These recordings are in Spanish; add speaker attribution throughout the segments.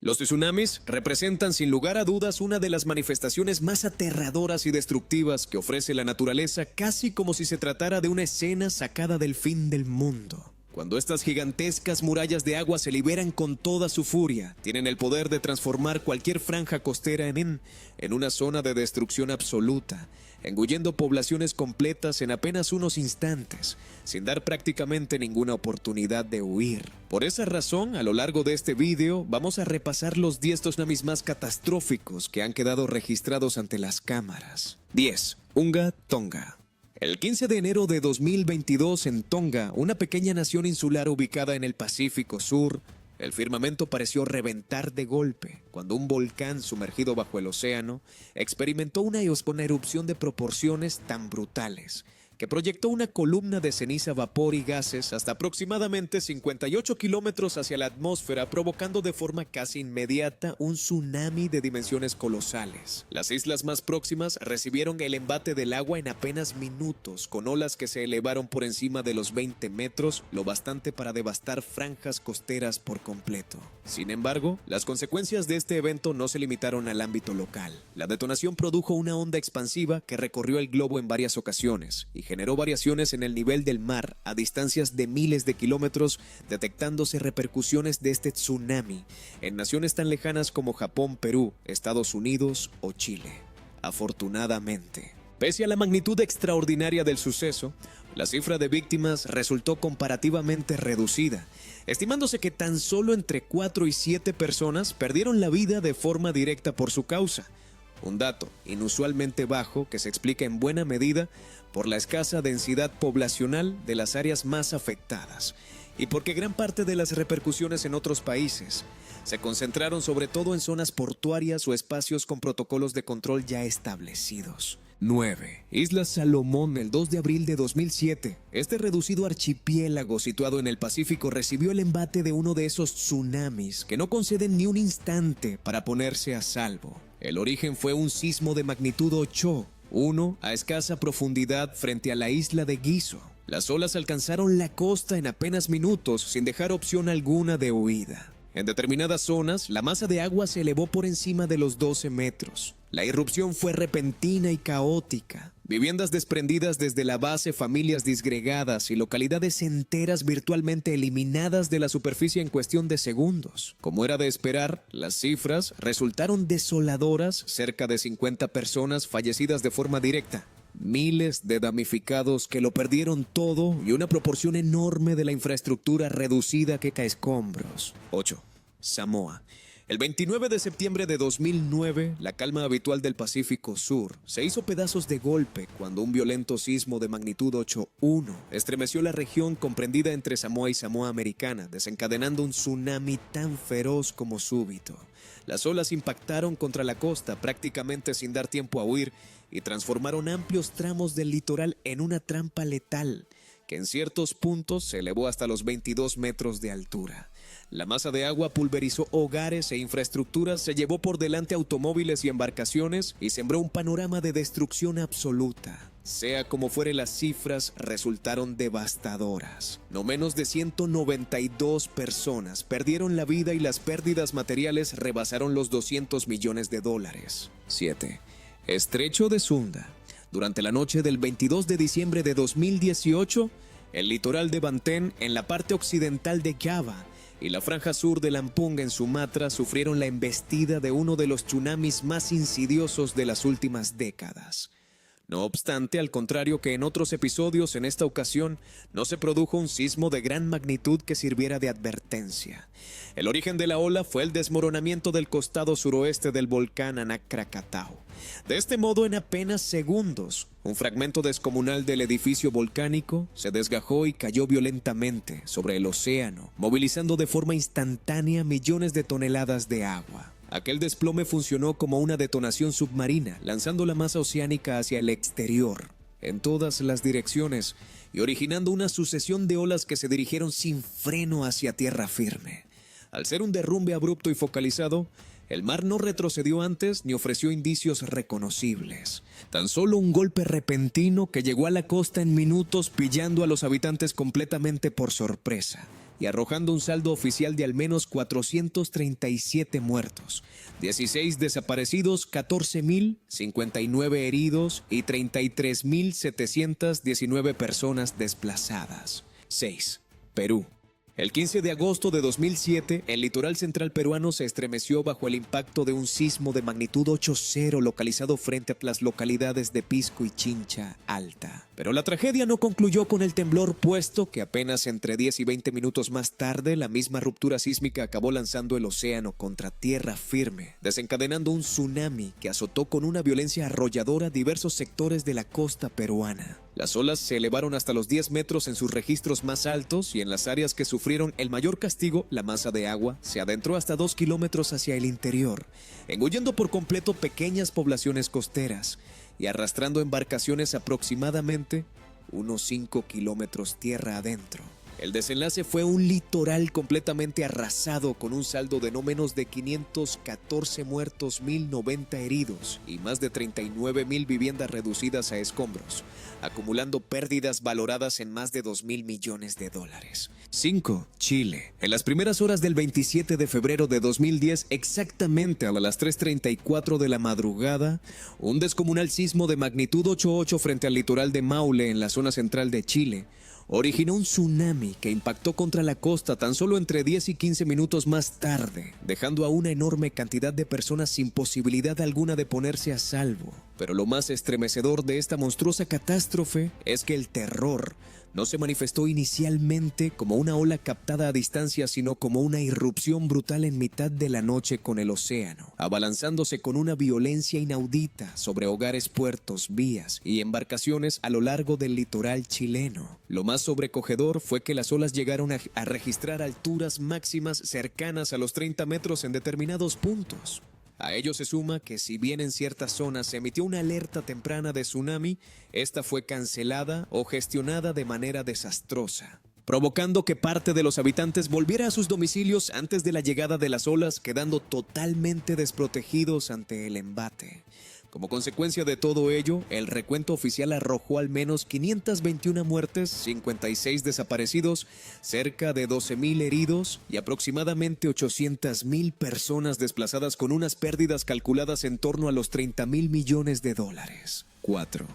Speaker 1: Los tsunamis representan sin lugar a dudas una de las manifestaciones más aterradoras y destructivas que ofrece la naturaleza, casi como si se tratara de una escena sacada del fin del mundo. Cuando estas gigantescas murallas de agua se liberan con toda su furia, tienen el poder de transformar cualquier franja costera en una zona de destrucción absoluta, engullendo poblaciones completas en apenas unos instantes, sin dar prácticamente ninguna oportunidad de huir. Por esa razón, a lo largo de este video, vamos a repasar los 10 tsunamis más catastróficos que han quedado registrados ante las cámaras. 10. Unga Tonga. El 15 de enero de 2022 en Tonga, una pequeña nación insular ubicada en el Pacífico Sur, el firmamento pareció reventar de golpe cuando un volcán sumergido bajo el océano experimentó una erupción de proporciones tan brutales que proyectó una columna de ceniza, vapor y gases hasta aproximadamente 58 kilómetros hacia la atmósfera, provocando de forma casi inmediata un tsunami de dimensiones colosales. Las islas más próximas recibieron el embate del agua en apenas minutos, con olas que se elevaron por encima de los 20 metros, lo bastante para devastar franjas costeras por completo. Sin embargo, las consecuencias de este evento no se limitaron al ámbito local. La detonación produjo una onda expansiva que recorrió el globo en varias ocasiones y generó variaciones en el nivel del mar a distancias de miles de kilómetros, detectándose repercusiones de este tsunami en naciones tan lejanas como Japón, Perú, Estados Unidos o Chile. Afortunadamente, pese a la magnitud extraordinaria del suceso, la cifra de víctimas resultó comparativamente reducida, estimándose que tan solo entre 4 y 7 personas perdieron la vida de forma directa por su causa. Un dato inusualmente bajo que se explica en buena medida por la escasa densidad poblacional de las áreas más afectadas y porque gran parte de las repercusiones en otros países se concentraron sobre todo en zonas portuarias o espacios con protocolos de control ya establecidos. 9. Isla Salomón, el 2 de abril de 2007. Este reducido archipiélago situado en el Pacífico recibió el embate de uno de esos tsunamis que no conceden ni un instante para ponerse a salvo. El origen fue un sismo de magnitud 8.1 a escasa profundidad frente a la isla de Gizo. Las olas alcanzaron la costa en apenas minutos sin dejar opción alguna de huida. En determinadas zonas, la masa de agua se elevó por encima de los 12 metros. La irrupción fue repentina y caótica. Viviendas desprendidas desde la base, familias disgregadas y localidades enteras virtualmente eliminadas de la superficie en cuestión de segundos. Como era de esperar, las cifras resultaron desoladoras: cerca de 50 personas fallecidas de forma directa, miles de damnificados que lo perdieron todo y una proporción enorme de la infraestructura reducida que cae a escombros. 8. Samoa. El 29 de septiembre de 2009, la calma habitual del Pacífico Sur se hizo pedazos de golpe cuando un violento sismo de magnitud 8.1 estremeció la región comprendida entre Samoa y Samoa Americana, desencadenando un tsunami tan feroz como súbito. Las olas impactaron contra la costa prácticamente sin dar tiempo a huir y transformaron amplios tramos del litoral en una trampa letal que en ciertos puntos se elevó hasta los 22 metros de altura. La masa de agua pulverizó hogares e infraestructuras, se llevó por delante automóviles y embarcaciones y sembró un panorama de destrucción absoluta. Sea como fuere, las cifras resultaron devastadoras. No menos de 192 personas perdieron la vida y las pérdidas materiales rebasaron los $200 millones. 7. Estrecho de Sunda. Durante la noche del 22 de diciembre de 2018, el litoral de Banten, en la parte occidental de Java, y la franja sur de Lampung en Sumatra sufrieron la embestida de uno de los tsunamis más insidiosos de las últimas décadas. No obstante, al contrario que en otros episodios, en esta ocasión no se produjo un sismo de gran magnitud que sirviera de advertencia. El origen de la ola fue el desmoronamiento del costado suroeste del volcán Anak Krakatau. De este modo, en apenas segundos, un fragmento descomunal del edificio volcánico se desgajó y cayó violentamente sobre el océano, movilizando de forma instantánea millones de toneladas de agua. Aquel desplome funcionó como una detonación submarina, lanzando la masa oceánica hacia el exterior, en todas las direcciones, y originando una sucesión de olas que se dirigieron sin freno hacia tierra firme. Al ser un derrumbe abrupto y focalizado, el mar no retrocedió antes ni ofreció indicios reconocibles. Tan solo un golpe repentino que llegó a la costa en minutos, pillando a los habitantes completamente por sorpresa. y arrojando un saldo oficial de al menos 437 muertos, 16 desaparecidos, 14.059 heridos y 33.719 personas desplazadas. 6. Perú. El 15 de agosto de 2007, el litoral central peruano se estremeció bajo el impacto de un sismo de magnitud 8.0 localizado frente a las localidades de Pisco y Chincha Alta. Pero la tragedia no concluyó con el temblor, puesto que apenas entre 10 y 20 minutos más tarde, la misma ruptura sísmica acabó lanzando el océano contra tierra firme, desencadenando un tsunami que azotó con una violencia arrolladora diversos sectores de la costa peruana. Las olas se elevaron hasta los 10 metros en sus registros más altos y en las áreas que sufrieron el mayor castigo, la masa de agua se adentró hasta 2 kilómetros hacia el interior, engullendo por completo pequeñas poblaciones costeras y arrastrando embarcaciones aproximadamente unos 5 kilómetros tierra adentro. El desenlace fue un litoral completamente arrasado con un saldo de no menos de 514 muertos, 1.090 heridos y más de 39.000 viviendas reducidas a escombros, acumulando pérdidas valoradas en más de 2.000 millones de dólares. 5. Chile. En las primeras horas del 27 de febrero de 2010, exactamente a las 3:34 de la madrugada, un descomunal sismo de magnitud 8.8 frente al litoral de Maule en la zona central de Chile originó un tsunami que impactó contra la costa tan solo entre 10 y 15 minutos más tarde, dejando a una enorme cantidad de personas sin posibilidad alguna de ponerse a salvo. Pero lo más estremecedor de esta monstruosa catástrofe es que el terror no se manifestó inicialmente como una ola captada a distancia, sino como una irrupción brutal en mitad de la noche con el océano, abalanzándose con una violencia inaudita sobre hogares, puertos, vías y embarcaciones a lo largo del litoral chileno. Lo más sobrecogedor fue que las olas llegaron a registrar alturas máximas cercanas a los 30 metros en determinados puntos. A ello se suma que si bien en ciertas zonas se emitió una alerta temprana de tsunami, esta fue cancelada o gestionada de manera desastrosa, provocando que parte de los habitantes volviera a sus domicilios antes de la llegada de las olas, quedando totalmente desprotegidos ante el embate. Como consecuencia de todo ello, el recuento oficial arrojó al menos 521 muertes, 56 desaparecidos, cerca de 12.000 heridos y aproximadamente 800.000 personas desplazadas, con unas pérdidas calculadas en torno a los 30.000 millones de dólares. 4.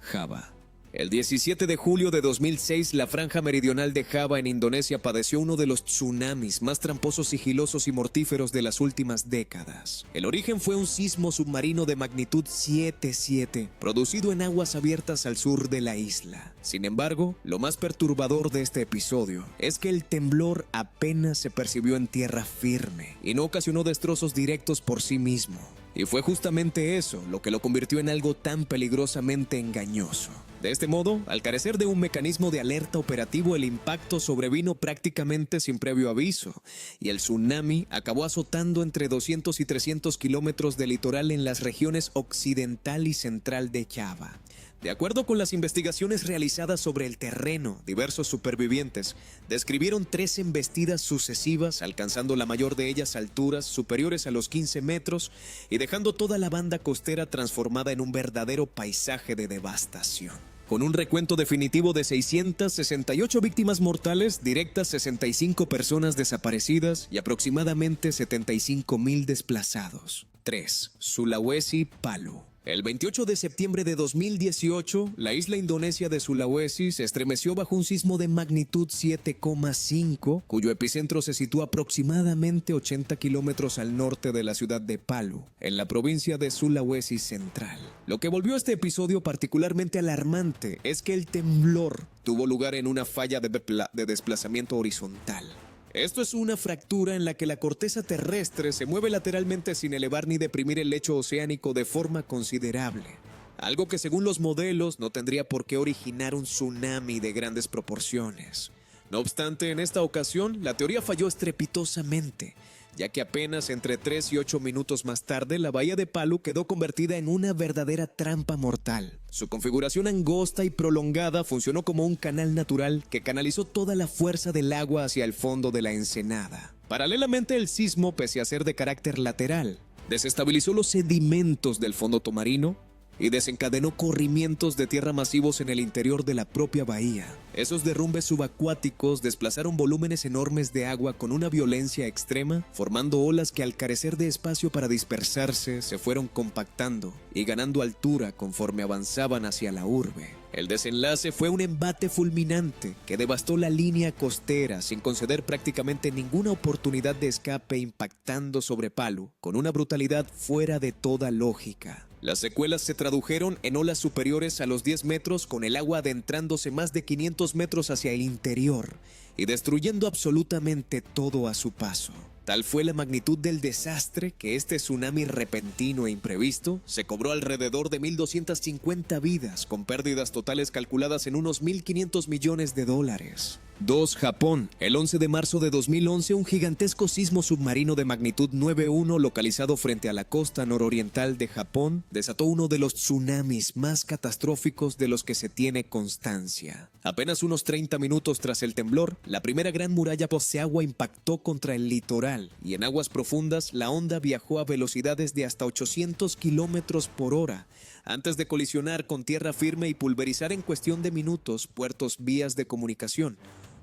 Speaker 1: Java. El 17 de julio de 2006, la franja meridional de Java en Indonesia padeció uno de los tsunamis más tramposos, sigilosos y mortíferos de las últimas décadas. El origen fue un sismo submarino de magnitud 7.7, producido en aguas abiertas al sur de la isla. Sin embargo, lo más perturbador de este episodio es que el temblor apenas se percibió en tierra firme y no ocasionó destrozos directos por sí mismo. Y fue justamente eso lo que lo convirtió en algo tan peligrosamente engañoso. De este modo, al carecer de un mecanismo de alerta operativo, el impacto sobrevino prácticamente sin previo aviso, y el tsunami acabó azotando entre 200 y 300 kilómetros de litoral en las regiones occidental y central de Java. De acuerdo con las investigaciones realizadas sobre el terreno, diversos supervivientes describieron 3 embestidas sucesivas, alcanzando la mayor de ellas alturas superiores a los 15 metros y dejando toda la banda costera transformada en un verdadero paisaje de devastación. Con un recuento definitivo de 668 víctimas mortales, directas 65 personas desaparecidas y aproximadamente 75.000 desplazados. 3. Sulawesi, Palu. El 28 de septiembre de 2018, la isla indonesia de Sulawesi se estremeció bajo un sismo de magnitud 7,5, cuyo epicentro se sitúa aproximadamente 80 kilómetros al norte de la ciudad de Palu, en la provincia de Sulawesi Central. Lo que volvió este episodio particularmente alarmante es que el temblor tuvo lugar en una falla de desplazamiento horizontal. Esto es una fractura en la que la corteza terrestre se mueve lateralmente sin elevar ni deprimir el lecho oceánico de forma considerable. Algo que según los modelos no tendría por qué originar un tsunami de grandes proporciones. No obstante, en esta ocasión la teoría falló estrepitosamente, ya que apenas entre 3 y 8 minutos más tarde la bahía de Palu quedó convertida en una verdadera trampa mortal. Su configuración angosta y prolongada funcionó como un canal natural que canalizó toda la fuerza del agua hacia el fondo de la ensenada. Paralelamente, el sismo, pese a ser de carácter lateral, desestabilizó los sedimentos del fondo marino, y desencadenó corrimientos de tierra masivos en el interior de la propia bahía. Esos derrumbes subacuáticos desplazaron volúmenes enormes de agua con una violencia extrema, formando olas que al carecer de espacio para dispersarse se fueron compactando y ganando altura conforme avanzaban hacia la urbe. El desenlace fue un embate fulminante que devastó la línea costera sin conceder prácticamente ninguna oportunidad de escape, impactando sobre Palu con una brutalidad fuera de toda lógica. Las secuelas se tradujeron en olas superiores a los 10 metros, con el agua adentrándose más de 500 metros hacia el interior y destruyendo absolutamente todo a su paso. Tal fue la magnitud del desastre que este tsunami repentino e imprevisto se cobró alrededor de 1.250 vidas, con pérdidas totales calculadas en unos 1.500 millones de dólares. 2. Japón. El 11 de marzo de 2011, un gigantesco sismo submarino de magnitud 9.1 localizado frente a la costa nororiental de Japón desató uno de los tsunamis más catastróficos de los que se tiene constancia. Apenas unos 30 minutos tras el temblor, la primera gran muralla poseagua impactó contra el litoral y en aguas profundas la onda viajó a velocidades de hasta 800 kilómetros por hora antes de colisionar con tierra firme y pulverizar en cuestión de minutos puertos, vías de comunicación,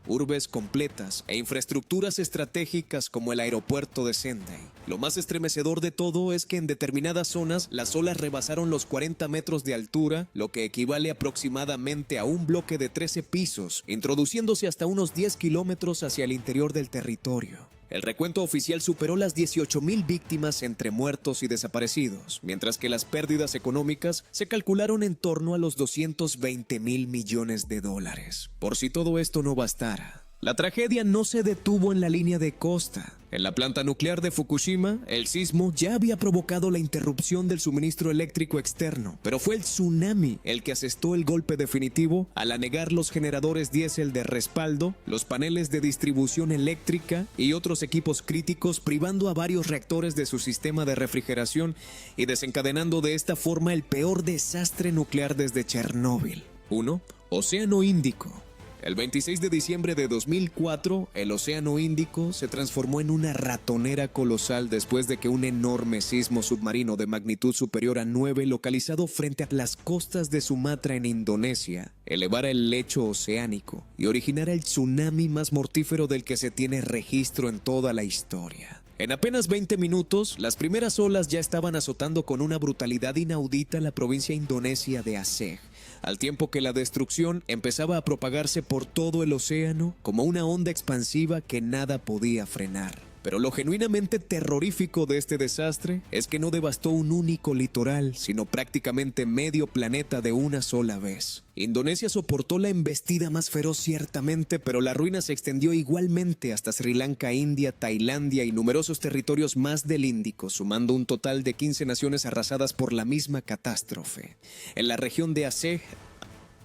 Speaker 1: urbes completas e infraestructuras estratégicas como el aeropuerto de Sendai. Lo más estremecedor de todo es que en determinadas zonas las olas rebasaron los 40 metros de altura, lo que equivale aproximadamente a un bloque de 13 pisos, introduciéndose hasta unos 10 kilómetros hacia el interior del territorio. El recuento oficial superó las 18.000 víctimas entre muertos y desaparecidos, mientras que las pérdidas económicas se calcularon en torno a los 220.000 millones de dólares. Por si todo esto no bastara, la tragedia no se detuvo en la línea de costa. En la planta nuclear de Fukushima, el sismo ya había provocado la interrupción del suministro eléctrico externo, pero fue el tsunami el que asestó el golpe definitivo al anegar los generadores diésel de respaldo, los paneles de distribución eléctrica y otros equipos críticos, privando a varios reactores de su sistema de refrigeración y desencadenando de esta forma el peor desastre nuclear desde Chernóbil. 1. Océano Índico. El 26 de diciembre de 2004, el Océano Índico se transformó en una ratonera colosal después de que un enorme sismo submarino de magnitud superior a 9, localizado frente a las costas de Sumatra en Indonesia, elevara el lecho oceánico y originara el tsunami más mortífero del que se tiene registro en toda la historia. En apenas 20 minutos, las primeras olas ya estaban azotando con una brutalidad inaudita la provincia indonesia de Aceh, al tiempo que la destrucción empezaba a propagarse por todo el océano como una onda expansiva que nada podía frenar. Pero lo genuinamente terrorífico de este desastre es que no devastó un único litoral, sino prácticamente medio planeta de una sola vez. Indonesia soportó la embestida más feroz ciertamente, pero la ruina se extendió igualmente hasta Sri Lanka, India, Tailandia y numerosos territorios más del Índico, sumando un total de 15 naciones arrasadas por la misma catástrofe. En la región de Aceh,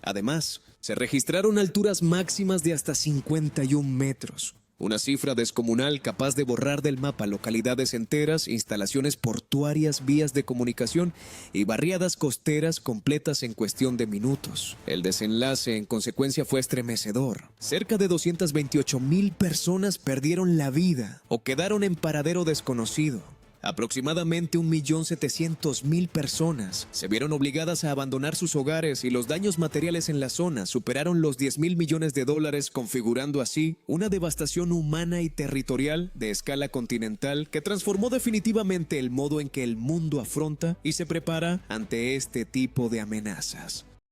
Speaker 1: además, se registraron alturas máximas de hasta 51 metros. Una cifra descomunal capaz de borrar del mapa localidades enteras, instalaciones portuarias, vías de comunicación y barriadas costeras completas en cuestión de minutos. El desenlace, en consecuencia, fue estremecedor. Cerca de 228.000 personas perdieron la vida o quedaron en paradero desconocido. Aproximadamente 1.700.000 personas se vieron obligadas a abandonar sus hogares y los daños materiales en la zona superaron los 10.000 millones de dólares, configurando así una devastación humana y territorial de escala continental que transformó definitivamente el modo en que el mundo afronta y se prepara ante este tipo de amenazas.